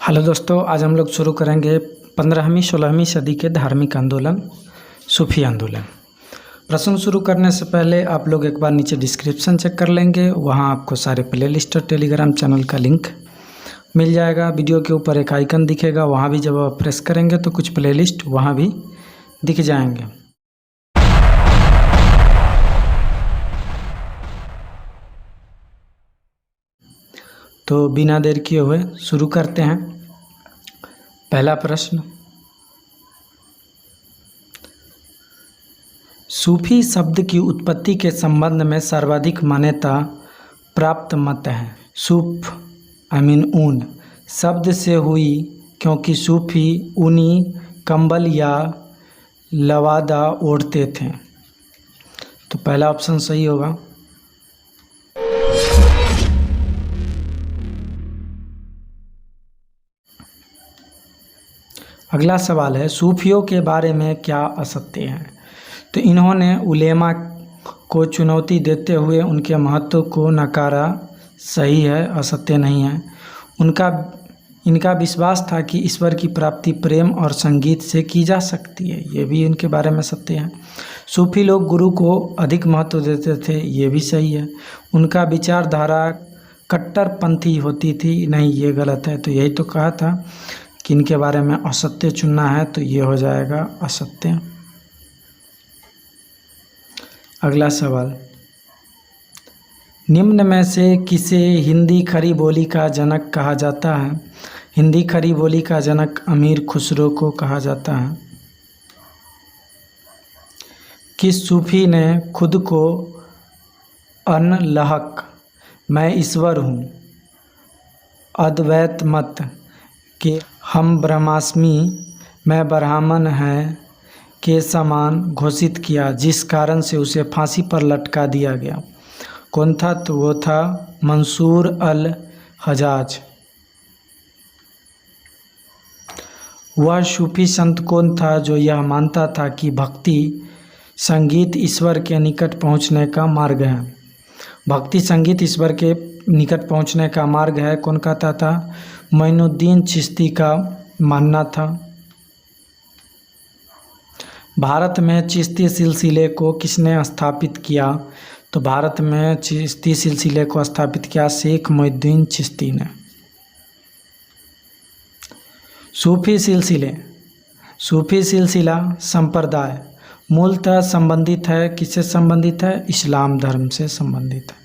Hello दोस्तों, आज हम लोग शुरू करेंगे 15वीं-16वीं सदी के धार्मिक आंदोलन सूफी आंदोलन। प्रसंग शुरू करने से पहले आप लोग एक बार नीचे डिस्क्रिप्शन चेक कर लेंगे, वहाँ आपको सारे प्लेलिस्ट और टेलीग्राम चैनल का लिंक मिल जाएगा। वीडियो के ऊपर एक आइकन दिखेगा, वहाँ भी जब आप प्रेस करेंगे तो कुछ प्लेलिस्ट वहाँ भी दिख जाएंगे। तो बिना देर किए हुए शुरू करते हैं। पहला प्रश्न, सूफी शब्द की उत्पत्ति के संबंध में सर्वाधिक मान्यता प्राप्त मत है। सूफ ऊन शब्द से हुई क्योंकि सूफी ऊनी कंबल या लवादा ओढ़ते थे। तो पहला ऑप्शन सही होगा। अगला सवाल है, सूफियों के बारे में क्या असत्य है? तो इन्होंने उलेमा को चुनौती देते हुए उनके महत्व को नकारा। सही है, असत्य नहीं है। इनका विश्वास था कि ईश्वर की प्राप्ति प्रेम और संगीत से की जा सकती है। ये भी इनके बारे में सत्य है। सूफी लोग गुरु को अधिक महत्व देते थे। ये भी सही है। उनका विचारधारा कट्टरपंथी होती थी। नहीं, ये गलत है। तो यही तो कहा था कि इनके बारे में असत्य चुनना है, तो ये हो जाएगा असत्य। अगला सवाल, निम्न में से किसे हिंदी खड़ी बोली का जनक कहा जाता है? हिंदी खड़ी बोली का जनक अमीर खुसरो को कहा जाता है। किस सूफी ने खुद को अनलहक मैं ईश्वर हूँ, अद्वैत मत के हम ब्रह्मास्मि मैं ब्राह्मण है के समान घोषित किया, जिस कारण से उसे फांसी पर लटका दिया गया? कौन था? तो वो था मंसूर अल हजाज। वह सूफी संत कौन था जो यह मानता था कि भक्ति संगीत ईश्वर के निकट पहुंचने का मार्ग है? भक्ति संगीत ईश्वर के निकट पहुंचने का मार्ग है। कौन कहता था? मोइनुद्दीन चिश्ती का मानना था। भारत में चिश्ती सिलसिले को किसने स्थापित किया? तो भारत में चिश्ती सिलसिले को स्थापित किया शेख मोइनुद्दीन चिश्ती ने। सूफी सिलसिला संप्रदाय मूलतः संबंधित है। किससे संबंधित है? इस्लाम धर्म से संबंधित है।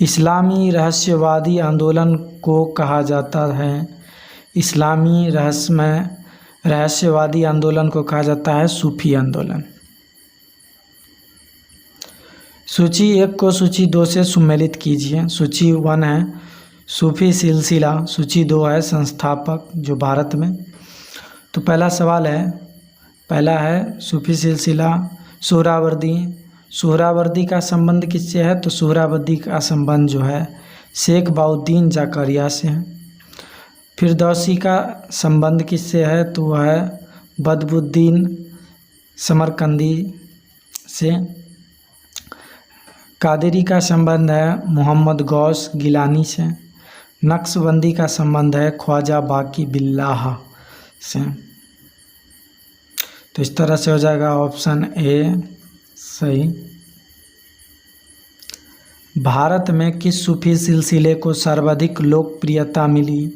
इस्लामी रहस्यवादी आंदोलन को कहा जाता है। इस्लामी रहस्यवादी आंदोलन को कहा जाता है सूफी आंदोलन। सूची 1 को सूची 2 से सम्मिलित कीजिए। सूची 1 है सूफी सिलसिला, सूची 2 है संस्थापक जो भारत में। तो पहला सवाल है, पहला है सूफी सिलसिला सोहरावर्दी। सोहरावर्दी का संबंध किससे है? तो सोहरावर्दी का संबंध जो है शेख बाउद्दीन जाकरिया से है। फिरदौसी का संबंध किससे है? तो वह है बदरुद्दीन समरकंदी से। कादरी का संबंध है मोहम्मद गौस गिलानी से। नक्शबंदी का संबंध है ख्वाजा बाकी बिल्लाह से। तो इस तरह से हो जाएगा ऑप्शन ए सही। भारत में किस सूफी सिलसिले को सर्वाधिक लोकप्रियता मिली?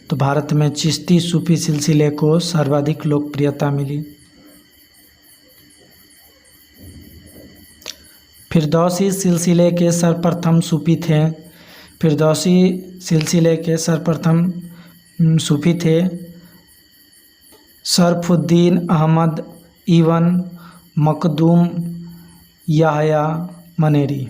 तो भारत में चिश्ती सूफी सिलसिले को सर्वाधिक लोकप्रियता मिली। फिरदौसी सिलसिले के सर्वप्रथम सूफी थे। फिरदौसी सिलसिले के सर्वप्रथम सूफी थे शरफुद्दीन अहमद इवन मखदूम याहया मनेरी।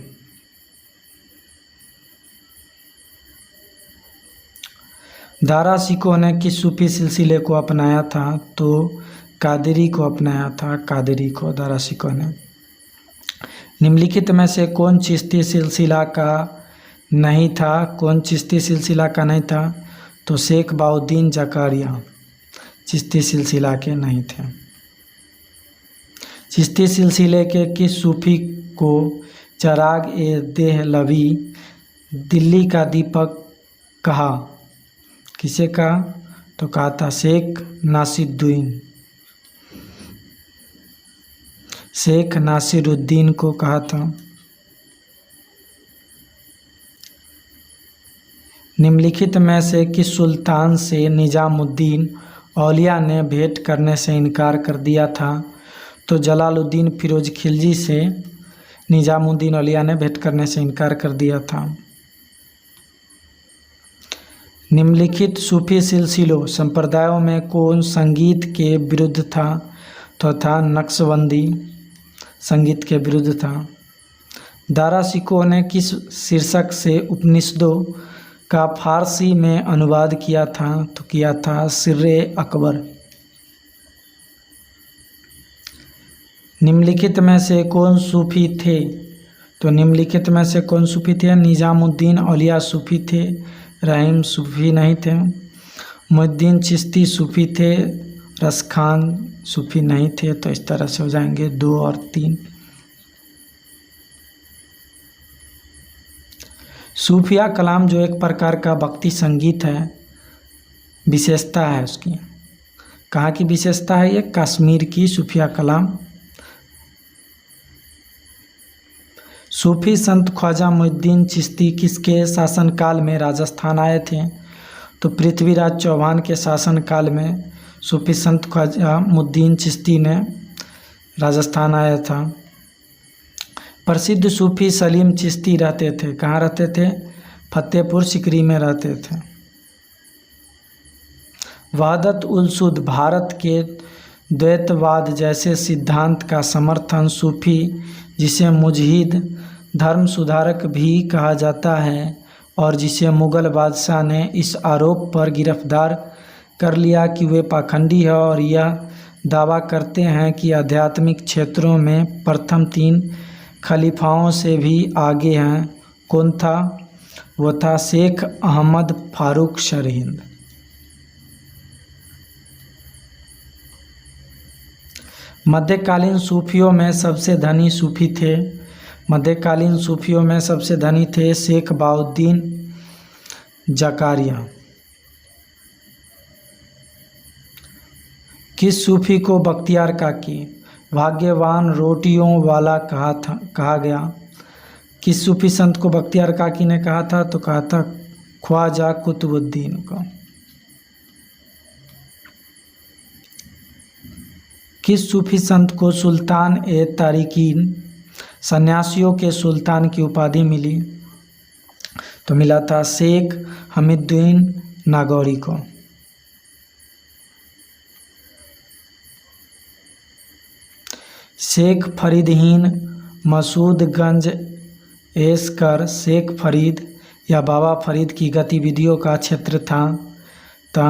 दारा सिकों ने किस सूफी सिलसिले को अपनाया था? तो कादरी को अपनाया था। कादरी को दारा सिकों ने। निम्नलिखित में से कौन चिश्ती सिलसिला का नहीं था? कौन चिश्ती सिलसिला का नहीं था? तो शेख बाउद्दीन जाकरिया चिश्ती सिलसिला के नहीं थे। चिश्ती सिलसिले के किस सूफी को चिराग ए देहलवी, दिल्ली का दीपक कहा। किसे कहा? तो कहा था शेख नासिरुद्दीन। शेख नासिरुद्दीन को कहा था। निम्नलिखित में से किस सुल्तान से निजामुद्दीन औलिया ने भेंट करने से इनकार कर दिया था? तो जलालुद्दीन फिरोज खिलजी से निजामुद्दीन औलिया ने भेंट करने से इनकार कर दिया था। निम्नलिखित सूफी सिलसिलों संप्रदायों में कौन संगीत के विरुद्ध था? तो था नक्शबंदी संगीत के विरुद्ध था। दारा शिकोह ने किस शीर्षक से उपनिषदों का फारसी में अनुवाद किया था? तो किया था सिर्रे अकबर। निम्नलिखित में से कौन सूफी थे? तो निम्नलिखित में से कौन सूफी थे? निजामुद्दीन औलिया सूफी थे, रहीम सूफी नहीं थे। मुहिद्दीन चिश्ती सूफी थे, रसखान सूफी नहीं थे। तो इस तरह से हो जाएंगे 2 और 3। सूफिया कलाम जो एक प्रकार का भक्ति संगीत है, विशेषता है उसकी। कहाँ की विशेषता है ये? कश्मीर की सूफिया कलाम। सूफी संत ख्वाजा मुहिद्दीन चिश्ती किसके शासनकाल में राजस्थान आए थे? तो पृथ्वीराज चौहान के शासनकाल में सूफी संत ख्वाजा मुहिद्दीन चिश्ती ने राजस्थान आया था। प्रसिद्ध सूफी सलीम चिश्ती रहते थे। कहाँ रहते थे? फतेहपुर सिकरी में रहते थे। वहदत उल सुद भारत के द्वैतवाद जैसे सिद्धांत का समर्थन सूफी, जिसे मुजहिद धर्म सुधारक भी कहा जाता है और जिसे मुग़ल बादशाह ने इस आरोप पर गिरफ्तार कर लिया कि वे पाखंडी है और यह दावा करते हैं कि आध्यात्मिक क्षेत्रों में प्रथम 3 खलीफाओं से भी आगे हैं। कौन था? वो था शेख अहमद फारूक सरहिंद। मध्यकालीन सूफियों में सबसे धनी सूफी थे। मध्यकालीन सूफियों में सबसे धनी थे शेख बाउद्दीन ज़कारिया। किस सूफी को बख्तियार काकी भाग्यवान रोटियों वाला कहा गया? किस सूफी संत को बख्तियार काकी ने कहा था? तो कहा था ख्वाजा कुतुबुद्दीन को। किस सूफी संत को सुल्तान ए तारिकीन सन्यासियों के सुल्तान की उपाधि मिली? तो मिला था शेख हमीदुद्दीन नागौरी को। शेख फरीदहीन मसूदगंज एसकर शेख फरीद या बाबा फरीद की गतिविधियों का क्षेत्र था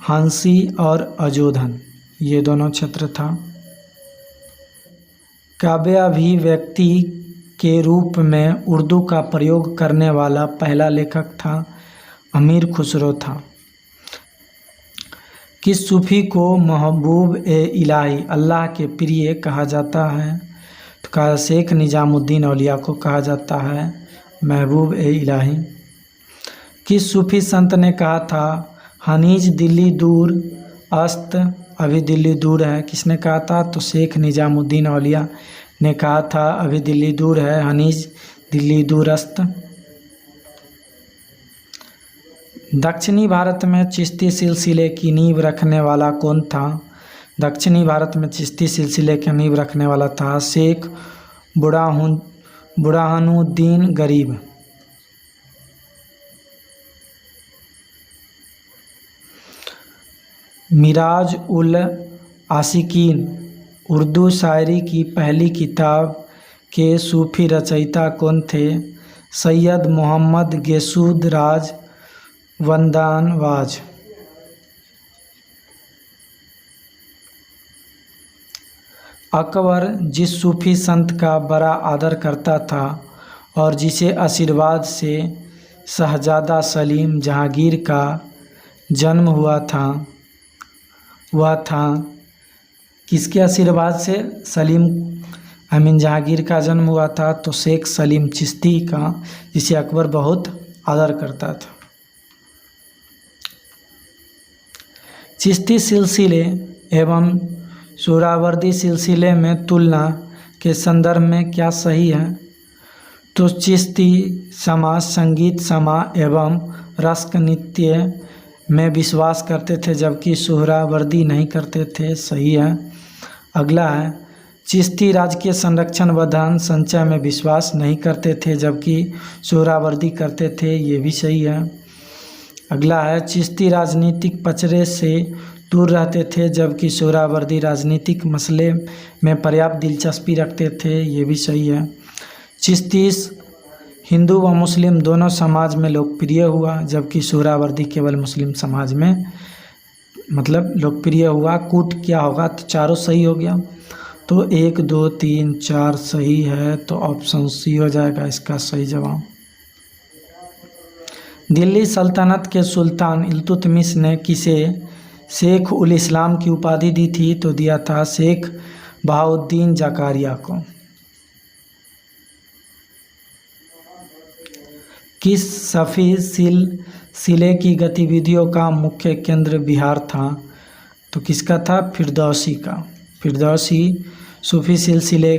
हांसी और अजोधन, ये दोनों क्षेत्र था। काव्याभिव्यक्ति के रूप में उर्दू का प्रयोग करने वाला पहला लेखक था अमीर खुसरो था। किस सूफी को महबूब ए इलाही अल्लाह के प्रिय कहा जाता है? तो कहा शेख निजामुद्दीन औलिया को कहा जाता है महबूब ए इलाही। किस सूफी संत ने कहा था हनीज दिल्ली दूर अस्त, अभी दिल्ली दूर है? किसने कहा था? तो शेख निजामुद्दीन औलिया ने कहा था अभी दिल्ली दूर है, हनीज दिल्ली दूर अस्त। दक्षिणी भारत में चिश्ती सिलसिले की नींव रखने वाला कौन था? दक्षिणी भारत में चिश्ती सिलसिले की नींव रखने वाला था शेख बुरहानुद्दीन गरीब। मिराज उल आशिकीन उर्दू शायरी की पहली किताब के सूफी रचयिता कौन थे? सैयद मोहम्मद गेसूद राज वंदानवाज। अकबर जिस सूफी संत का बड़ा आदर करता था और जिसे आशीर्वाद से शहजादा सलीम जहांगीर का जन्म हुआ था, वह था किसके आशीर्वाद से सलीम जहांगीर का जन्म हुआ था? तो शेख सलीम चिश्ती का, जिसे अकबर बहुत आदर करता था। चिश्ती सिलसिले एवं सोहरावर्दी सिलसिले में तुलना के संदर्भ में क्या सही है? तो चिश्ती समाज संगीत समाज एवं रस्क नृत्य में विश्वास करते थे, जबकि सोहरावर्दी नहीं करते थे। सही है। अगला है, चिश्ती राजकीय संरक्षण व धन संचय में विश्वास नहीं करते थे, जबकि सोहरावर्दी करते थे। ये भी सही है। अगला है, चिश्ती राजनीतिक पचड़े से दूर रहते थे, जबकि सोहरावर्दी राजनीतिक मसले में पर्याप्त दिलचस्पी रखते थे। ये भी सही है। चिश्ती हिंदू व मुस्लिम दोनों समाज में लोकप्रिय हुआ, जबकि सोहरावर्दी केवल मुस्लिम समाज में लोकप्रिय हुआ। कूट क्या होगा? तो चारों सही हो गया। तो 1 2 3 4 सही है, तो ऑप्शन सी हो जाएगा इसका सही जवाब। दिल्ली सल्तनत के सुल्तान इल्तुतमिश ने किसे शेख उल इस्लाम की उपाधि दी थी? तो दिया था शेख बहाउद्दीन ज़कारिया को। किस सफ़ी सिलसिले की गतिविधियों का मुख्य केंद्र बिहार था? तो किसका था? फिरदौसी का। फिरदौसी सूफी सिलसिले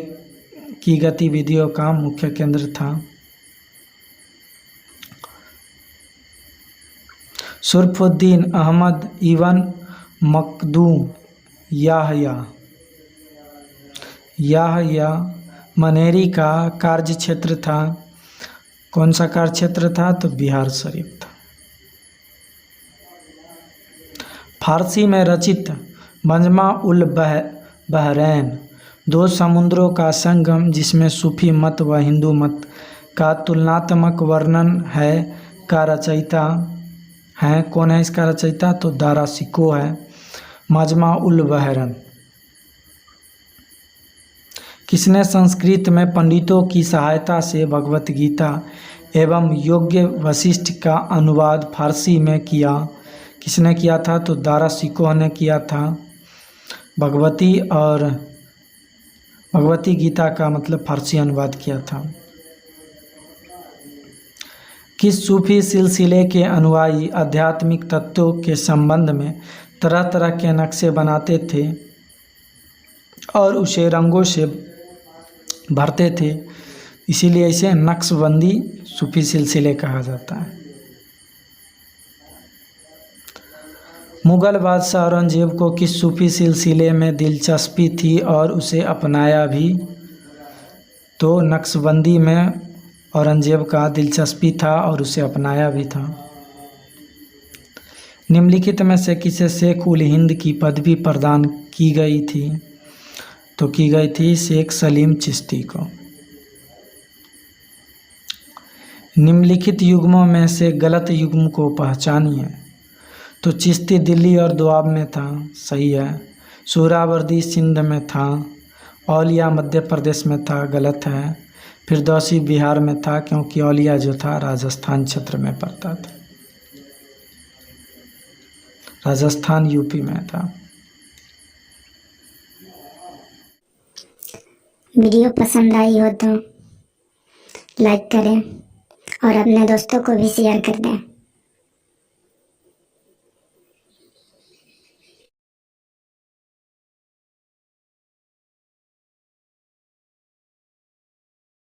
की गतिविधियों का मुख्य केंद्र था। शुरफुद्दीन अहमद इब्न मखदूम याहया मनेरी का कार्य क्षेत्र था। कौन सा कार्य क्षेत्र था? तो बिहार शरीफ था। फारसी में रचित मजमा उल बहरैन 2 समुद्रों का संगम, जिसमें सूफी मत व हिंदू मत का तुलनात्मक वर्णन है, का रचयिता है। कौन है इसका रचयिता? तो दारा सिको है। मजमा उल बहरैन किसने संस्कृत में पंडितों की सहायता से भगवत गीता एवं योग्य वशिष्ठ का अनुवाद फारसी में किया? किसने किया था? तो दारा सिको ने किया था। भगवती गीता का फारसी अनुवाद किया था। किस सूफी सिलसिले के अनुयायी आध्यात्मिक तत्वों के संबंध में तरह तरह के नक्शे बनाते थे और उसे रंगों से भरते थे, इसीलिए इसे नक्शबंदी सूफी सिलसिले कहा जाता है। मुगल बादशाह औरंगजेब को किस सूफी सिलसिले में दिलचस्पी थी और उसे अपनाया भी? तो नक्शबंदी में औरंगजेब का दिलचस्पी था और उसे अपनाया भी था। निम्नलिखित में से किसे शेख उल हिंद की पदवी प्रदान की गई थी? तो की गई थी शेख सलीम चिश्ती को। निम्नलिखित युग्मों में से गलत युग्म को पहचानिए। तो चिश्ती दिल्ली और दोआब में था। सही है। सोहरावर्दी सिंध में था। औलिया मध्य प्रदेश में था। गलत है। फिरदौसी बिहार में था, क्योंकि औलिया जो था राजस्थान क्षेत्र में पड़ता था। राजस्थान यूपी में था। वीडियो पसंद आई हो तो लाइक करें और अपने दोस्तों को भी शेयर कर दें।